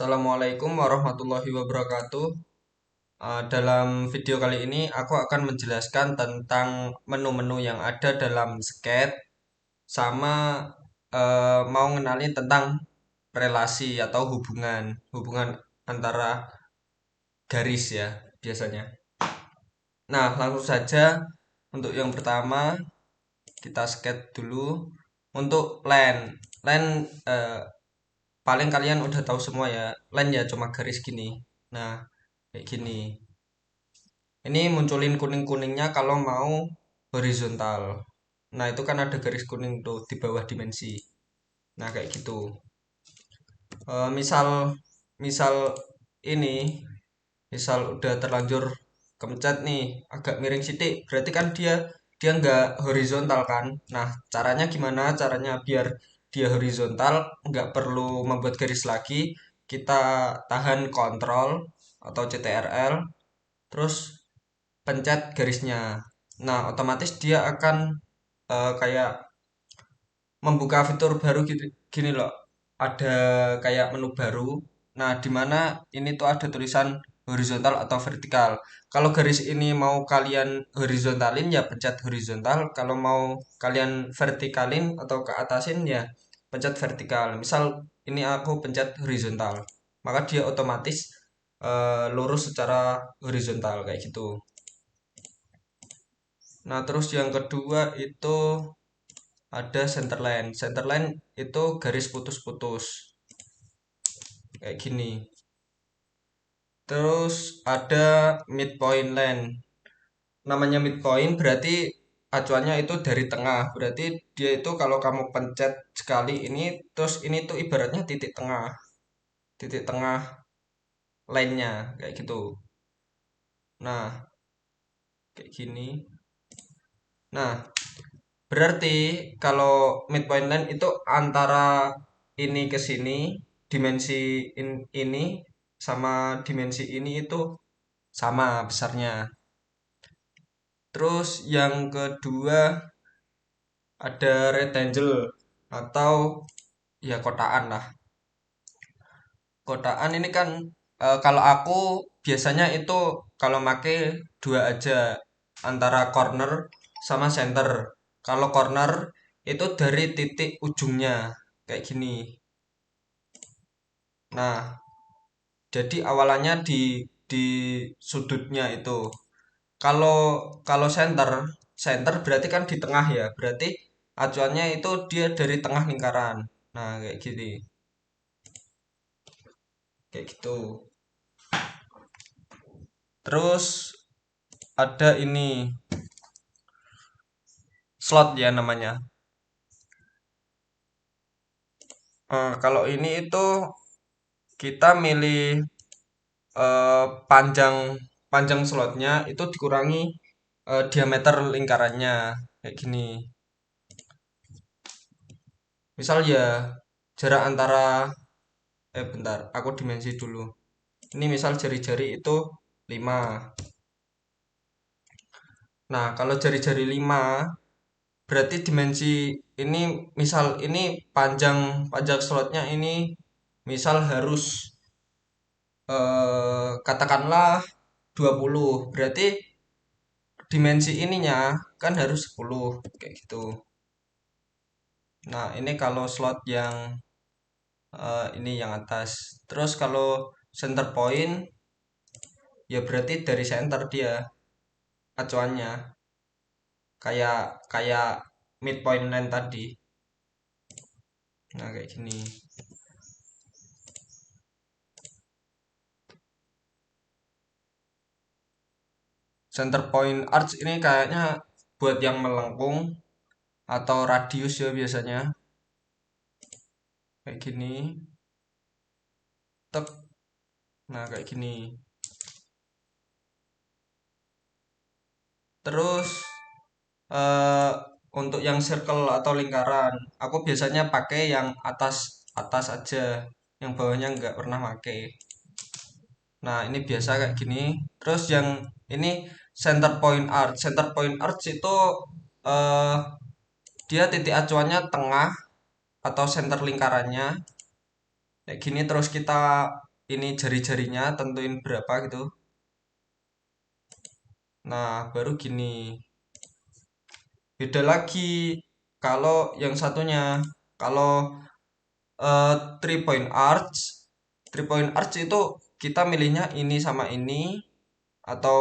Assalamualaikum warahmatullahi wabarakatuh. Dalam video kali ini aku akan menjelaskan tentang menu-menu yang ada dalam Sketch sama mau ngenalin tentang relasi atau hubungan antara garis ya biasanya. Nah, langsung saja untuk yang pertama kita sketch dulu untuk line. Line paling kalian udah tahu semua ya. Line ya cuma garis gini. Nah, kayak gini. Ini munculin kuning-kuningnya kalau mau horizontal. Nah, itu kan ada garis kuning tuh di bawah dimensi. Nah, kayak gitu. Misal misal ini, misal udah terlanjur kemencet nih, agak miring sidik, berarti kan dia dia nggak horizontal kan. Nah, caranya gimana? Caranya biar dia horizontal, nggak perlu membuat garis lagi. Kita tahan kontrol atau CTRL, terus pencet garisnya. Nah, otomatis dia akan kayak membuka fitur baru gitu, gini loh. Ada kayak menu baru. Nah, di mana ini tuh ada tulisan horizontal atau vertikal. Kalau garis ini mau kalian horizontalin ya pencet horizontal. Kalau mau kalian vertikalin atau ke atasin ya pencet vertikal. Misal ini aku pencet horizontal, maka dia otomatis lurus secara horizontal kayak gitu. Nah, terus yang kedua itu ada centerline. Centerline itu garis putus-putus kayak gini. Terus ada midpoint line. Namanya midpoint berarti acuannya itu dari tengah. Berarti dia itu kalau kamu pencet sekali ini, terus ini tuh ibaratnya titik tengah. Titik tengah line-nya kayak gitu. Nah, kayak gini. Nah, berarti kalau midpoint line itu antara ini ke sini, dimensi ini sama dimensi ini itu sama besarnya. Terus yang kedua ada rectangle atau ya kotaan lah. Kotaan ini kan kalau aku biasanya itu kalau make dua aja antara corner sama center. Kalau corner itu dari titik ujungnya kayak gini. Nah, jadi awalannya di sudutnya itu. Kalau kalau center berarti kan di tengah ya. Berarti acuannya itu dia dari tengah lingkaran. Nah, kayak gini. Kayak gitu. Terus ada ini slot ya namanya. Kalau ini itu kita milih panjang panjang slotnya itu dikurangi diameter lingkarannya kayak gini. Misal ya jarak antara bentar, aku dimensi dulu. Ini misal jari-jari itu 5. Nah, kalau jari-jari 5 berarti dimensi ini misal ini panjang panjang slotnya ini misal harus katakanlah 20. Berarti dimensi ininya kan harus 10 kayak gitu. Nah, ini kalau slot yang ini yang atas. Terus kalau center point ya berarti dari center dia acuannya kayak kayak midpoint line tadi. Nah, kayak gini. Center point arch ini kayaknya buat yang melengkung atau radius ya biasanya. Kayak gini. Tek. Nah, kayak gini. Terus eh, untuk yang circle atau lingkaran, aku biasanya pakai yang atas atas aja, yang bawahnya nggak pernah pakai. Nah, ini biasa kayak gini. Terus yang ini center point arch. Center point arch itu eh, dia titik acuannya tengah atau center lingkarannya kayak gini. Terus kita ini jari-jarinya, tentuin berapa gitu. Nah, baru gini. Beda lagi kalau yang satunya. Kalau 3 point arch itu kita milihnya ini sama ini atau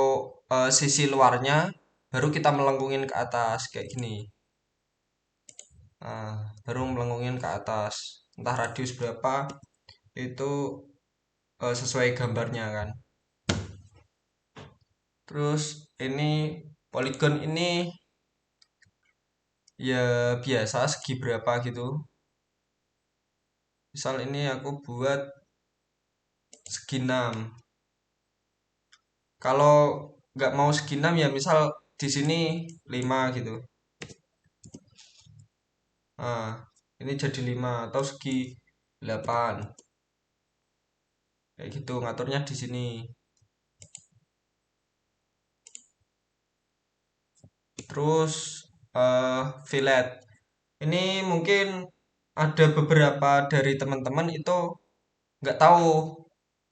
sisi luarnya baru kita melengkungin ke atas kayak gini. Nah, baru melengkungin ke atas. Entah radius berapa itu sesuai gambarnya kan. Terus ini poligon ini ya biasa segi berapa gitu. Misal ini aku buat segi 6. Kalau nggak mau segi 6 ya misal di sini 5 gitu. Nah, ini jadi 5 atau segi 8. Kayak gitu ngaturnya di sini. Terus fillet. Ini mungkin ada beberapa dari teman-teman itu nggak tahu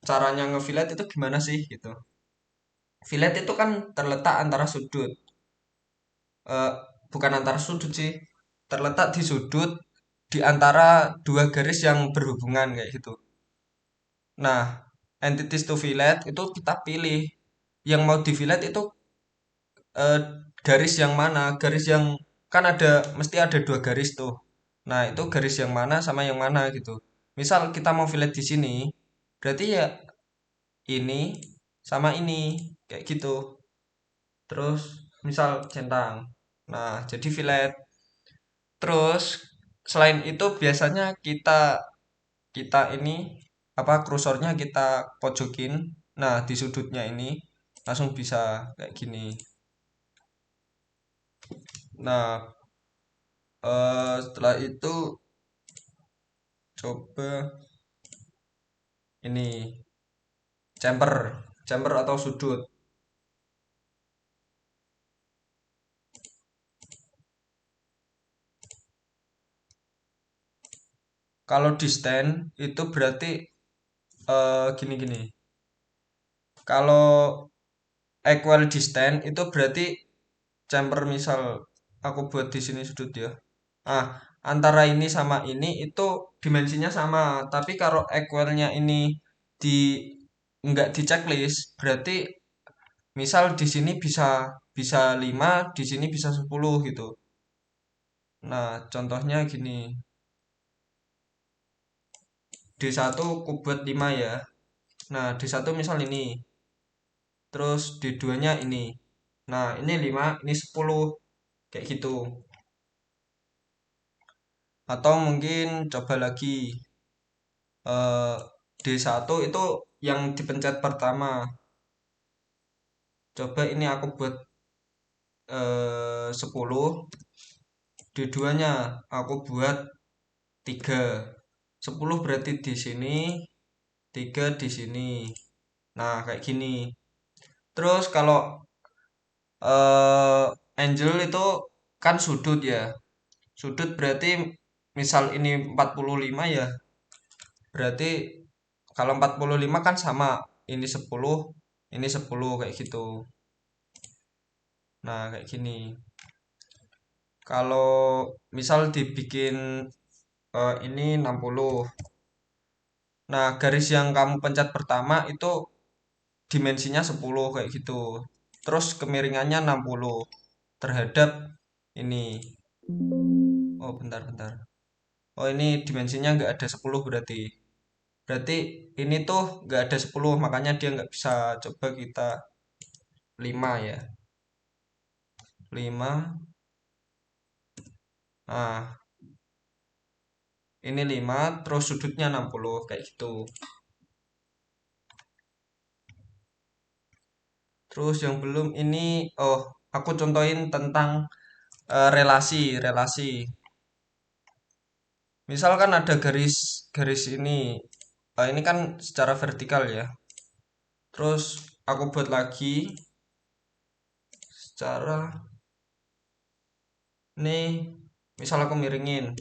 caranya ngefilet itu gimana sih gitu. Fillet itu kan terletak antara sudut. Eh, bukan antara sudut sih. Terletak di sudut di antara dua garis yang berhubungan kayak gitu. Nah, entities to fillet itu kita pilih yang mau di fillet itu eh, garis yang mana? Garis yang kan ada mesti ada 2 garis tuh. Nah, itu garis yang mana sama yang mana gitu. Misal kita mau fillet di sini, berarti ya ini sama ini kayak gitu. Terus misal centang. Nah, jadi fillet. Terus selain itu biasanya kita kita ini apa kursornya kita pojokin. Nah, di sudutnya ini langsung bisa kayak gini. Nah, setelah itu coba ini chamfer, chamfer atau sudut. Kalau di stand itu berarti gini-gini. Kalau equal distance itu berarti chamfer misal aku buat di sini sudut ya. Ah, antara ini sama ini itu dimensinya sama, tapi kalau equalnya ini di nggak di checklist, berarti misal di sini bisa bisa 5, di sini bisa 10 gitu. Nah, contohnya gini. D1 ku buat 5 ya. Nah, D1 misal ini. Terus D2-nya ini. Nah, ini 5, ini 10. Kayak gitu. Atau mungkin coba lagi. eh, D1 itu yang dipencet pertama. Coba ini aku buat 10. D2-nya aku buat 3. 10 berarti di sini, 3 di sini. Nah, kayak gini. Terus kalau angle itu kan sudut ya. Sudut berarti misal ini 45 ya. Berarti kalau 45 kan sama. Ini 10 kayak gitu. Nah, kayak gini. Kalau misal dibikin ini 60. Nah, garis yang kamu pencet pertama itu dimensinya 10 kayak gitu. Terus kemiringannya 60 terhadap ini. Oh, bentar-bentar. Oh, ini dimensinya nggak ada 10 berarti. Berarti ini tuh nggak ada 10, makanya dia nggak bisa. Coba kita 5 ya. 5. Nah, ini 5, terus sudutnya 60 kayak gitu. Terus yang belum ini, oh, aku contohin tentang relasi, relasi. Misal kan ada garis ini. Ini kan secara vertikal ya. Terus aku buat lagi secara nih, misal aku miringin.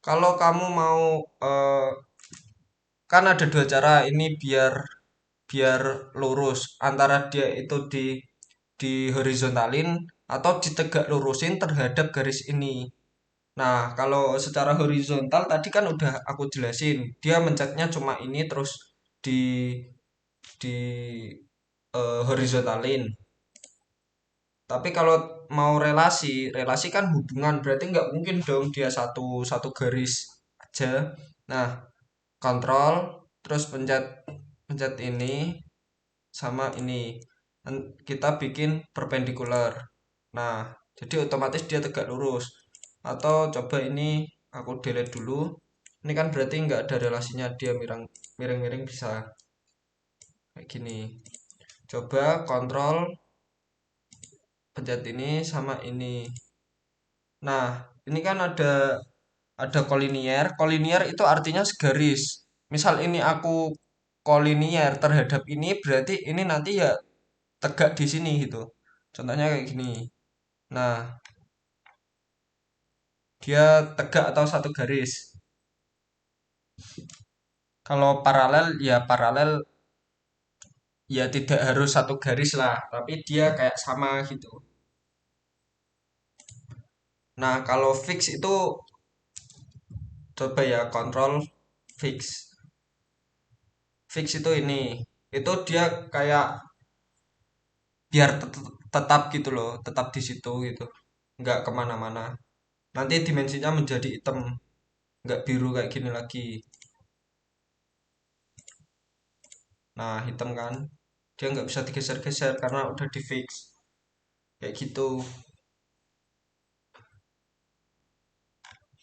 Kalau kamu mau kan ada dua cara ini biar biar lurus antara dia itu di horizontalin atau ditegak lurusin terhadap garis ini. Nah, kalau secara horizontal tadi kan udah aku jelasin, dia mencetnya cuma ini terus di horizontalin. Tapi kalau mau relasi, relasi kan hubungan, berarti nggak mungkin dong dia satu satu garis aja. Nah, kontrol, terus pencet pencet ini sama ini. Kita bikin perpendikular. Nah, jadi otomatis dia tegak lurus. Atau coba ini aku delete dulu. Ini kan berarti nggak ada relasinya, dia miring-miring bisa kayak gini. Coba kontrol pencet ini sama ini. Nah, ini kan ada kolinier. Kolinier itu artinya segaris. Misal ini aku kolinier terhadap ini berarti ini nanti ya tegak di sini gitu. Contohnya kayak gini. Nah, dia tegak atau satu garis. Kalau paralel ya paralel ya tidak harus satu garis lah, tapi dia kayak sama gitu. Nah, kalau fix itu coba ya kontrol fix. Fix itu ini. Itu dia kayak biar tetap gitu loh, tetap di situ gitu. Nggak kemana-mana. Nanti dimensinya menjadi hitam, nggak biru kayak gini lagi. Nah, hitam kan. Dia nggak bisa digeser-geser karena udah di fix. Kayak gitu.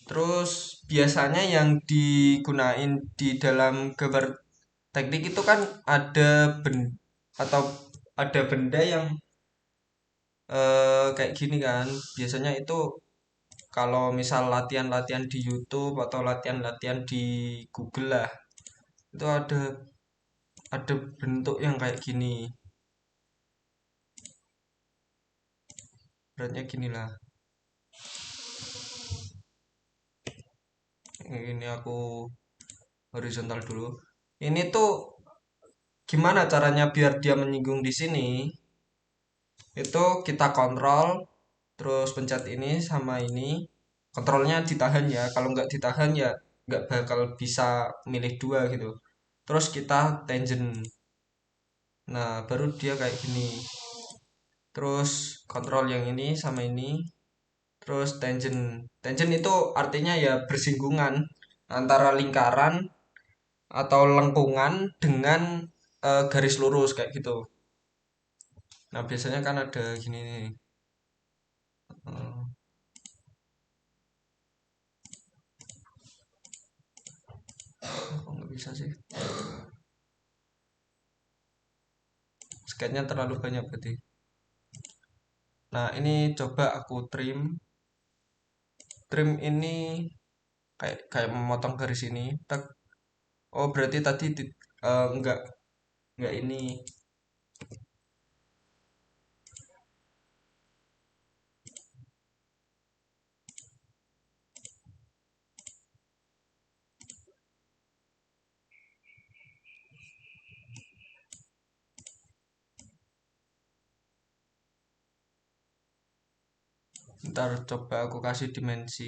Terus biasanya yang digunain di dalam gambar teknik itu kan ada atau ada benda yang kayak gini kan. Biasanya itu kalau misal latihan-latihan di YouTube atau latihan-latihan di Google lah, itu ada bentuk yang kayak gini. Beratnya gini lah. Ini aku horizontal dulu. Ini tuh gimana caranya biar dia menyinggung di sini? Itu kita kontrol, terus pencet ini sama ini. Kontrolnya ditahan ya. Kalau nggak ditahan ya nggak bakal bisa milih dua gitu. Terus kita tangent. Nah, baru dia kayak gini. Terus kontrol yang ini sama ini. Terus tangent. Tangent itu artinya ya bersinggungan antara lingkaran atau lengkungan dengan garis lurus kayak gitu. Nah, biasanya kan ada gini nih. Eh, kok nggak bisa sih? Scan-nya terlalu banyak berarti. Nah, ini coba aku trim. Trim ini kayak kayak memotong garis ini. Tak. Oh, berarti tadi enggak ini. Ntar coba aku kasih dimensi.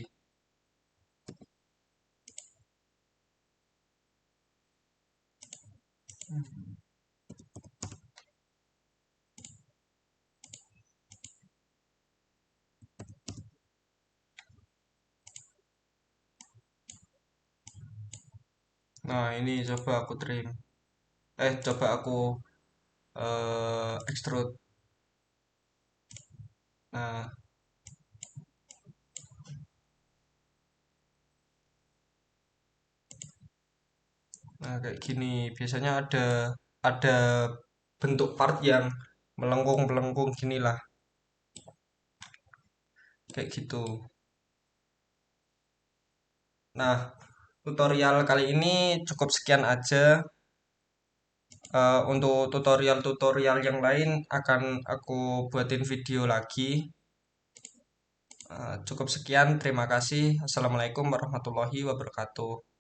Nah, ini coba aku trim. Coba aku extrude. Nah, nah kayak gini. Biasanya ada bentuk part yang melengkung-melengkung gini lah. Kayak gitu. Nah, tutorial kali ini cukup sekian aja. Untuk tutorial-tutorial yang lain akan aku buatin video lagi. Cukup sekian, terima kasih. Assalamualaikum warahmatullahi wabarakatuh.